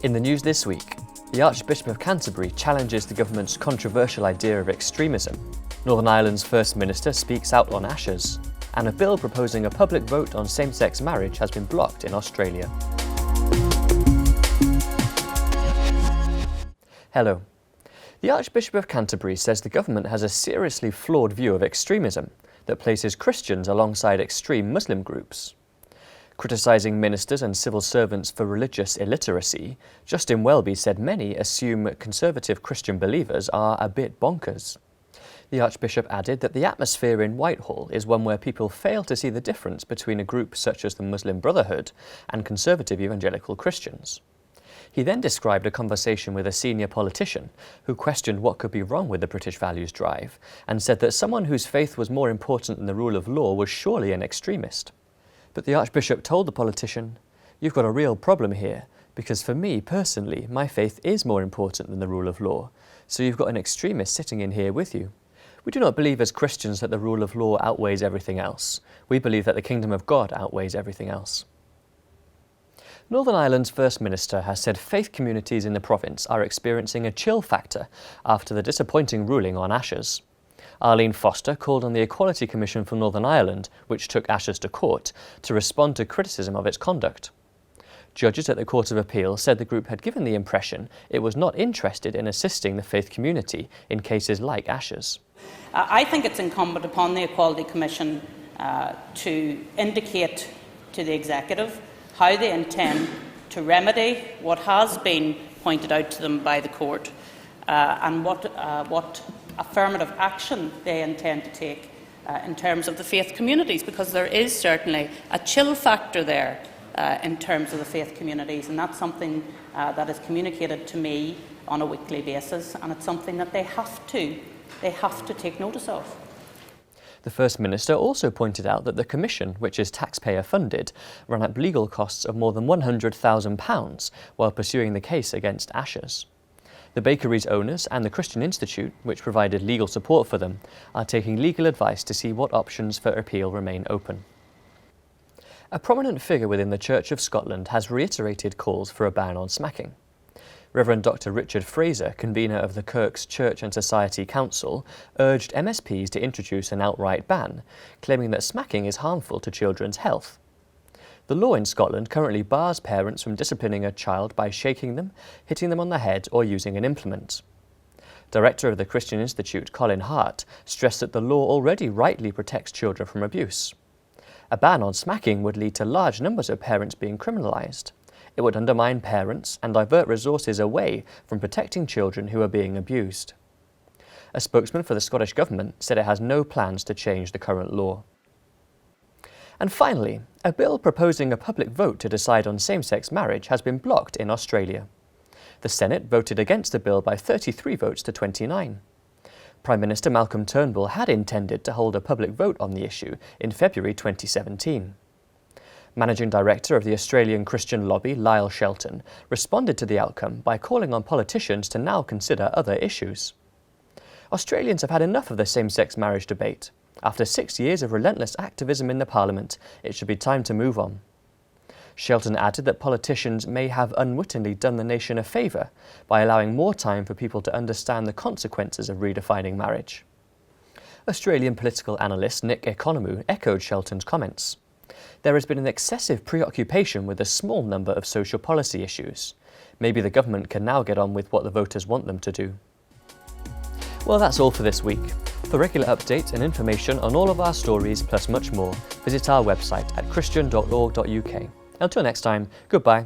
In the news this week, the Archbishop of Canterbury challenges the government's controversial idea of extremism. Northern Ireland's First Minister speaks out on ashes. And a bill proposing a public vote on same-sex marriage has been blocked in Australia. Hello. The Archbishop of Canterbury says the government has a seriously flawed view of extremism that places Christians alongside extreme Muslim groups. Criticising ministers and civil servants for religious illiteracy, Justin Welby said many assume conservative Christian believers are a bit bonkers. The Archbishop added that the atmosphere in Whitehall is one where people fail to see the difference between a group such as the Muslim Brotherhood and conservative evangelical Christians. He then described a conversation with a senior politician who questioned what could be wrong with the British values drive and said that someone whose faith was more important than the rule of law was surely an extremist. But the Archbishop told the politician, "You've got a real problem here, because for me personally, my faith is more important than the rule of law, so you've got an extremist sitting in here with you. We do not believe as Christians that the rule of law outweighs everything else. We believe that the kingdom of God outweighs everything else." Northern Ireland's First Minister has said faith communities in the province are experiencing a chill factor after the disappointing ruling on ashes. Arlene Foster called on the Equality Commission for Northern Ireland, which took ashes to court, to respond to criticism of its conduct. Judges at the Court of Appeal said the group had given the impression it was not interested in assisting the faith community in cases like ashes. I think it's incumbent upon the Equality Commission to indicate to the Executive how they intend to remedy what has been pointed out to them by the Court and what affirmative action they intend to take in terms of the faith communities, because there is certainly a chill factor there in terms of the faith communities, and that's something that is communicated to me on a weekly basis, and it's something that they have to take notice of. The First Minister also pointed out that the Commission, which is taxpayer funded, ran up legal costs of more than £100,000 while pursuing the case against ashes. The bakery's owners and the Christian Institute, which provided legal support for them, are taking legal advice to see what options for appeal remain open. A prominent figure within the Church of Scotland has reiterated calls for a ban on smacking. Reverend Dr. Richard Fraser, convener of the Kirk's Church and Society Council, urged MSPs to introduce an outright ban, claiming that smacking is harmful to children's health. The law in Scotland currently bars parents from disciplining a child by shaking them, hitting them on the head or using an implement. Director of the Christian Institute, Colin Hart, stressed that the law already rightly protects children from abuse. A ban on smacking would lead to large numbers of parents being criminalised. It would undermine parents and divert resources away from protecting children who are being abused. A spokesman for the Scottish Government said it has no plans to change the current law. And finally, a bill proposing a public vote to decide on same-sex marriage has been blocked in Australia. The Senate voted against the bill by 33 votes to 29. Prime Minister Malcolm Turnbull had intended to hold a public vote on the issue in February 2017. Managing Director of the Australian Christian lobby, Lyle Shelton, responded to the outcome by calling on politicians to now consider other issues. Australians have had enough of the same-sex marriage debate. After 6 years of relentless activism in the Parliament, it should be time to move on. Shelton added that politicians may have unwittingly done the nation a favour by allowing more time for people to understand the consequences of redefining marriage. Australian political analyst Nick Economou echoed Shelton's comments. There has been an excessive preoccupation with a small number of social policy issues. Maybe the government can now get on with what the voters want them to do. Well, that's all for this week. For regular updates and information on all of our stories, plus much more, visit our website at christian.org.uk. Until next time, goodbye.